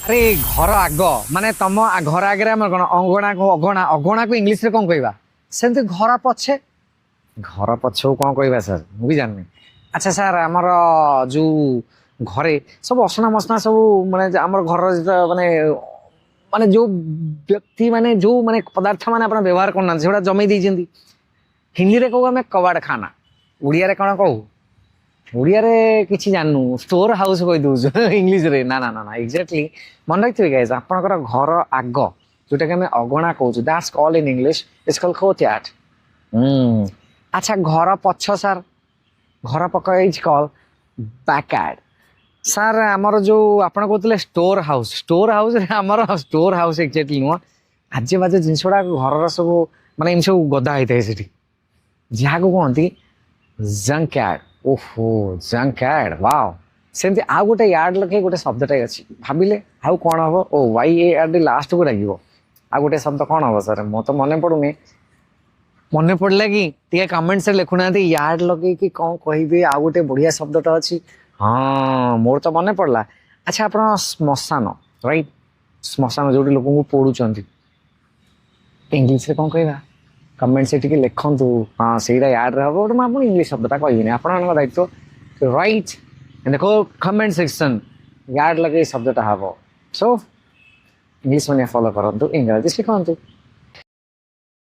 ଆରେ ଘର ଆଗ ମାନେ ତମ ଘର ଆଗରେ ଆମର କଣ ଅଗଣା ଅଗଣା ଅଗଣାକୁ ଇଂଲିଶରେ କଣ କହିବା? ସେମିତି ଘର ପଛେ। ଘର ପଛକୁ କଣ କହିବା ସାର୍ ମୁଁ ବି ଜାଣିନି। ଆଚ୍ଛା ସାର୍ ଆମର ଯୋଉ ଘରେ ସବୁ ଅସନା ମସନା ସବୁ ମାନେ ଆମର ଘରର ମାନେ ମାନେ ଯୋଉ ବ୍ୟକ୍ତି ମାନେ ଯୋଉ ମାନେ ପଦାର୍ଥ ମାନେ ଆପଣ ବ୍ୟବହାର କରୁନାହାନ୍ତି ସେଗୁଡା ଜମେଇ ଦେଇଛନ୍ତି। ହିନ୍ଦୀରେ କହୁ ଆମେ କବାଡ ଖାନା, ଓଡିଆରେ କଣ କହୁ? ଓଡିଆରେ କିଛି ଜାଣିନୁ, ଷ୍ଟୋର ହାଉସ କହିଦଉଛୁ ଇଂଲିଶରେ। ନା ନା ନା ନା ଏକ୍ଜାକ୍ଟଲି ମନେ ରଖିଥିବେ ଗାଇସ୍, ଆପଣଙ୍କର ଘର ଆଗ ଯୋଉଟାକି ଆମେ ଅଗଣା କହୁଛୁ, that's called in English it's called courtyard. ଆଚ୍ଛା ଘର ପଛ ସାର୍, ଘର ପଛ ଇଜ କଲ୍ଡ ବ୍ୟାକ୍ୟାର୍ଡ। ସାର୍ ଆମର ଯୋଉ ଆପଣ କହୁଥିଲେ ଷ୍ଟୋର ହାଉସ, ଷ୍ଟୋର ହାଉସରେ ଆମର ଷ୍ଟୋର ହାଉସ ଏକ୍ଜାକ୍ଟଲି ନୁହଁ। ଆଜେ ବାଜେ ଜିନିଷ ଗୁଡା ଘରର ସବୁ ମାନେ ଏମିତି ସବୁ ଗଦା ହେଇଥାଏ ସେଠି, ଯାହାକୁ କୁହନ୍ତି ଜଙ୍କୟାର୍ଡ। ଓହୋ ଜଙ୍କୟାର୍ଡ, ୱାଓ। ସେମିତି ଆଉ ଗୋଟେ ୟାର୍ଡ ଲଗେଇ ଗୋଟେ ଶବ୍ଦଟେ ଅଛି, ଭାବିଲେ ଆଉ କଣ ହବ? ଓ ୱାଇ ଏ ଆର ଡି ଲାଷ୍ଟକୁ ଲାଗିବ। ଆଉ ଗୋଟେ ଶବ୍ଦ କଣ ହବ ସାର୍? ମୁଁ ତ ମନେ ପଡୁନି। ମନେ ପଡିଲା କି ଟିକେ କମେଣ୍ଟରେ ଲେଖୁନାହାନ୍ତି, ୟାର୍ଡ ଲଗେଇକି କଣ କହିବେ? ଆଉ ଗୋଟେ ବଢିଆ ଶବ୍ଦଟା ଅଛି। ହଁ ମୋର ତ ମନେ ପଡିଲା। ଆଚ୍ଛା ଆପଣ ଶ୍ମଶାନ, ରାଇଟ୍, ଶ୍ମଶାନ ଯୋଉଠି ଲୋକଙ୍କୁ ପୋଡୁଛନ୍ତି, ଇଂଲିଶରେ କଣ କହିବା? କମେଣ୍ଟରେ ଟିକେ ଲେଖନ୍ତୁ। ହଁ ସେଇଟା ୟାର୍ଡରେ ହବ ଗୋଟେ, ମୁଁ ଆପଣ ଇଂଲିଶ ଶବ୍ଦଟା କହିବିନି, ଆପଣଙ୍କ ଦାୟିତ୍ୱ right in the comment section yard ଲଗେଇ ଶବ୍ଦଟା ହବ। ସୋ ଇଂଲିଶ ମାନେ ଫଲୋ କରନ୍ତୁ, ଇଂରାଜୀ ଶିଖନ୍ତୁ।